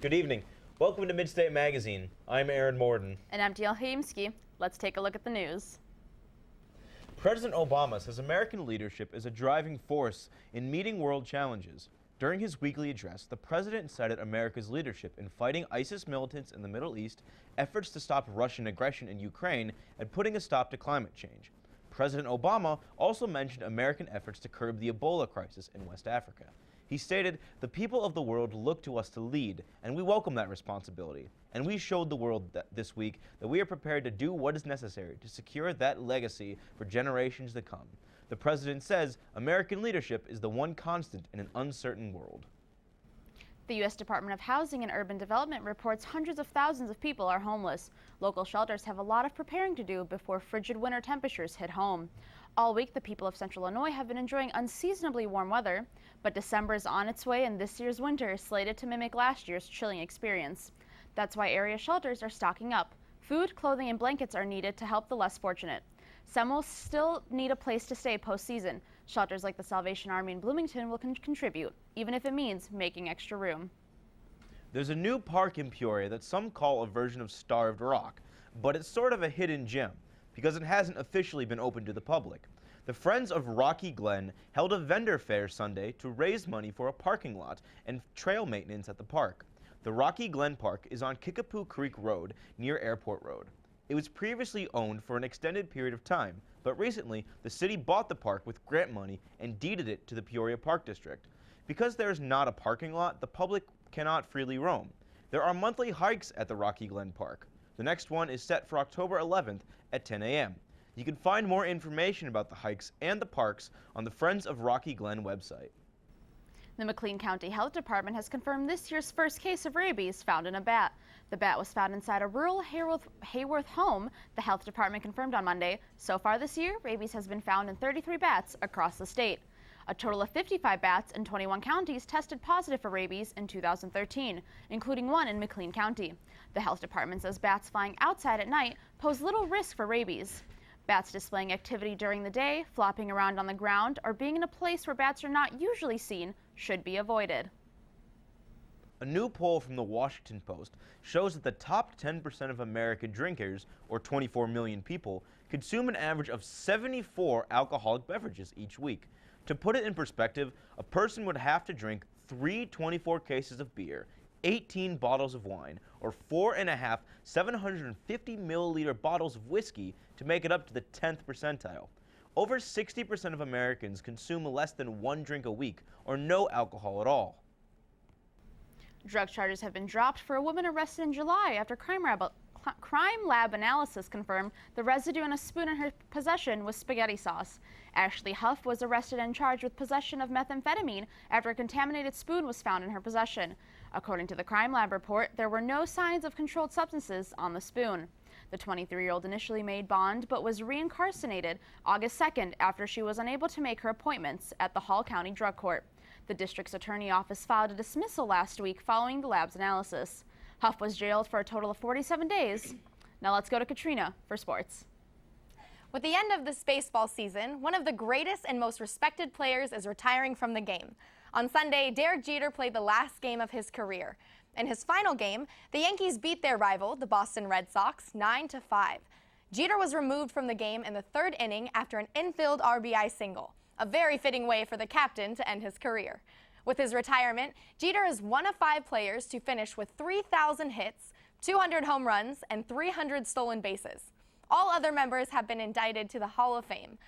Good evening. Welcome to Midstate Magazine. I'm Aaron Morden. And I'm Teal Haimski. Let's take a look at the news. President Obama says American leadership is a driving force in meeting world challenges. During his weekly address, the president cited America's leadership in fighting ISIS militants in the Middle East, efforts to stop Russian aggression in Ukraine, and putting a stop to climate change. President Obama also mentioned American efforts to curb the Ebola crisis in West Africa. He stated, "The people of the world look to us to lead, and we welcome that responsibility. And we showed the world this week that we are prepared to do what is necessary to secure that legacy for generations to come." The president says American leadership is the one constant in an uncertain world. The U.S. Department of Housing and Urban Development reports hundreds of thousands of people are homeless. Local shelters have a lot of preparing to do before frigid winter temperatures hit home. All week, the people of Central Illinois have been enjoying unseasonably warm weather, but December is on its way and this year's winter is slated to mimic last year's chilling experience. That's why area shelters are stocking up. Food, clothing, and blankets are needed to help the less fortunate. Some will still need a place to stay postseason. Shelters like the Salvation Army in Bloomington will contribute, even if it means making extra room. There's a new park in Peoria that some call a version of Starved Rock, but it's sort of a hidden gem because it hasn't officially been open to the public. The Friends of Rocky Glen held a vendor fair Sunday to raise money for a parking lot and trail maintenance at the park. The Rocky Glen Park is on Kickapoo Creek Road near Airport Road. It was previously owned for an extended period of time, but recently the city bought the park with grant money and deeded it to the Peoria Park District. Because there is not a parking lot, the public cannot freely roam. There are monthly hikes at the Rocky Glen Park. The next one is set for October 11th at 10 a.m. You can find more information about the hikes and the parks on the Friends of Rocky Glen website. The McLean County Health Department has confirmed this year's first case of rabies found in a bat. The bat was found inside a rural Hayworth home, the health department confirmed on Monday. So far this year, rabies has been found in 33 bats across the state. A total of 55 bats in 21 counties tested positive for rabies in 2013, including one in McLean County. The health department says bats flying outside at night pose little risk for rabies. Bats displaying activity during the day, flopping around on the ground, or being in a place where bats are not usually seen should be avoided. A new poll from the Washington Post shows that the top 10% of American drinkers, or 24 million people, consume an average of 74 alcoholic beverages each week. To put it in perspective, a person would have to drink 3 24 cases of beer, 18 bottles of wine, or 4.5 750 milliliter bottles of whiskey to make it up to the 10th percentile. Over 60% of Americans consume less than 1 drink a week, or no alcohol at all. Drug charges have been dropped for a woman arrested in July after crime lab analysis confirmed the residue in a spoon in her possession was spaghetti sauce. Ashley Huff was arrested and charged with possession of methamphetamine after a contaminated spoon was found in her possession. According to the crime lab report, there were no signs of controlled substances on the spoon. The 23-year-old initially made bond but was reincarcerated August 2nd after she was unable to make her appointments at the Hall County Drug Court. The district's attorney office filed a dismissal last week following the lab's analysis. Huff was jailed for a total of 47 days. Now let's go to Katrina for sports. With the end of this baseball season, one of the greatest and most respected players is retiring from the game. On Sunday, Derek Jeter played the last game of his career. In his final game, the Yankees beat their rival, the Boston Red Sox, 9-5. Jeter was removed from the game in the 3rd inning after an infield RBI single, a very fitting way for the captain to end his career. With his retirement, Jeter is one of 5 players to finish with 3,000 hits, 200 home runs, and 300 stolen bases. All other members have been indicted to the Hall of Fame.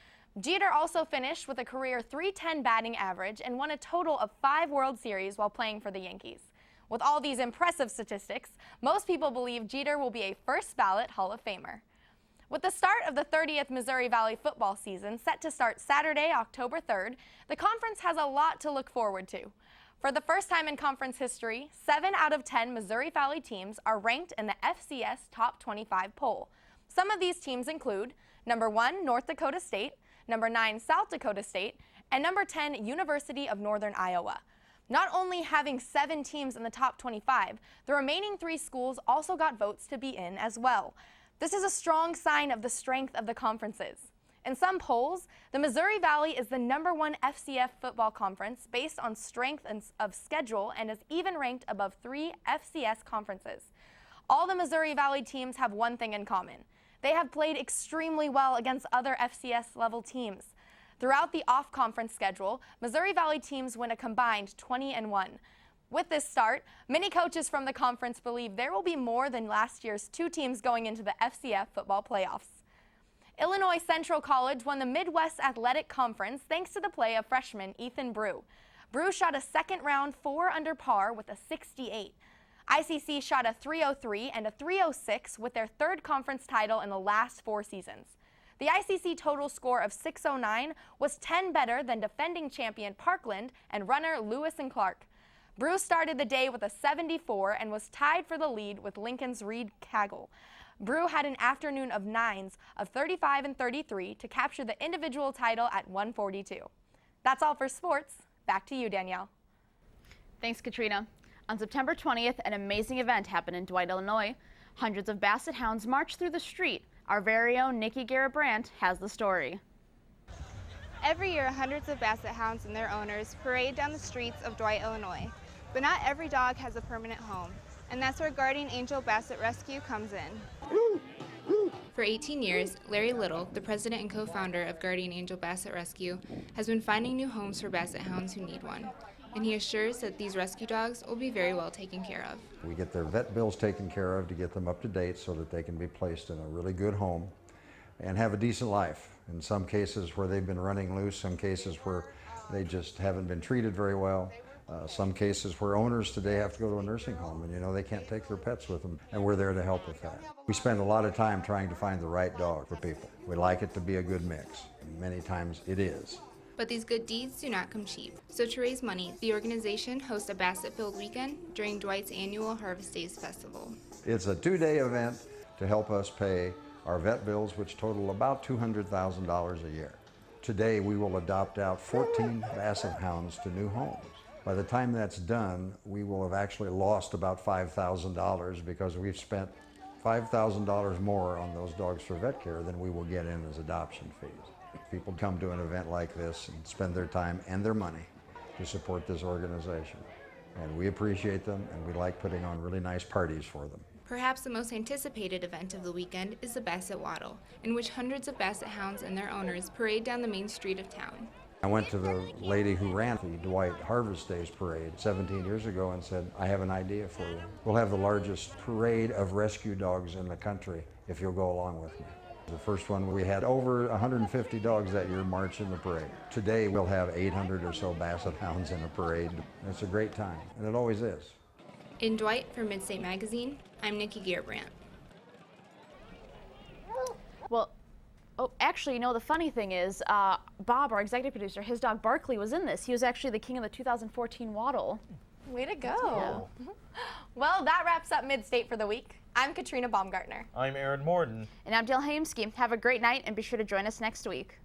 Jeter also finished with a career .310 batting average and won a total of 5 World Series while playing for the Yankees. With all these impressive statistics, most people believe Jeter will be a first-ballot Hall of Famer. With the start of the 30th Missouri Valley football season set to start Saturday, October 3rd, the conference has a lot to look forward to. For the first time in conference history, 7 out of 10 Missouri Valley teams are ranked in the FCS Top 25 poll. Some of these teams include number 1, North Dakota State, number 9, South Dakota State, and number 10, University of Northern Iowa. Not only having 7 teams in the top 25, the remaining 3 schools also got votes to be in as well. This is a strong sign of the strength of the conferences. In some polls, the Missouri Valley is the #1 FCS football conference based on strength of schedule and is even ranked above 3 FCS conferences. All the Missouri Valley teams have one thing in common. They have played extremely well against other FCS level teams. Throughout the off-conference schedule, Missouri Valley teams win a combined 20-1. With this start, many coaches from the conference believe there will be more than last year's 2 teams going into the FCS football playoffs. Illinois Central College won the Midwest Athletic Conference thanks to the play of freshman Ethan Brew. Brew shot a second round 4 under par with a 68. ICC shot a 303 and a 306 with their 3rd conference title in the last 4 seasons. The ICC total score of 609 was 10 better than defending champion Parkland and runner Lewis and Clark. Brew started the day with a 74 and was tied for the lead with Lincoln's Reed Cagle. Brew had an afternoon of 9s of 35 and 33 to capture the individual title at 142. That's all for sports. Back to you, Danielle. Thanks, Katrina. On September 20th, an amazing event happened in Dwight, Illinois. Hundreds of Basset Hounds marched through the street. Our very own Nikki Garrett-Brandt has the story. Every year, hundreds of Basset Hounds and their owners parade down the streets of Dwight, Illinois. But not every dog has a permanent home, and that's where Guardian Angel Basset Rescue comes in. For 18 years, Larry Little, the president and co-founder of Guardian Angel Basset Rescue, has been finding new homes for Basset Hounds who need one. And he assures that these rescue dogs will be very well taken care of. We get their vet bills taken care of to get them up to date so that they can be placed in a really good home and have a decent life. In some cases where they've been running loose, some cases where they just haven't been treated very well, some cases where owners today have to go to a nursing home and they can't take their pets with them, and we're there to help with that. We spend a lot of time trying to find the right dog for people. We like it to be a good mix. Many times it is. But these good deeds do not come cheap. So to raise money, the organization hosts a Basset-filled weekend during Dwight's annual Harvest Days Festival. It's a 2-day event to help us pay our vet bills, which total about $200,000 a year. Today we will adopt out 14 Basset Hounds to new homes. By the time that's done, we will have actually lost about $5,000 because we've spent $5,000 more on those dogs for vet care than we will get in as adoption fees. People come to an event like this and spend their time and their money to support this organization. And we appreciate them, and we like putting on really nice parties for them. Perhaps the most anticipated event of the weekend is the Basset Waddle, in which hundreds of Basset Hounds and their owners parade down the main street of town. I went to the lady who ran the Dwight Harvest Days parade 17 years ago and said, I have an idea for you. We'll have the largest parade of rescue dogs in the country if you'll go along with me. The first one, we had over 150 dogs that year march in the parade. Today we'll have 800 or so Basset Hounds in a parade. It's a great time, and it always is. In Dwight for Midstate Magazine, I'm Nikki Garrett-Brandt. Well, actually, the funny thing is, Bob, our executive producer, his dog Barkley was in this. He was actually the king of the 2014 Waddle. Way to go. Yeah. Well, that wraps up Midstate for the week. I'm Katrina Baumgartner. I'm Aaron Morden. And I'm Dale Haimsky. Have a great night and be sure to join us next week.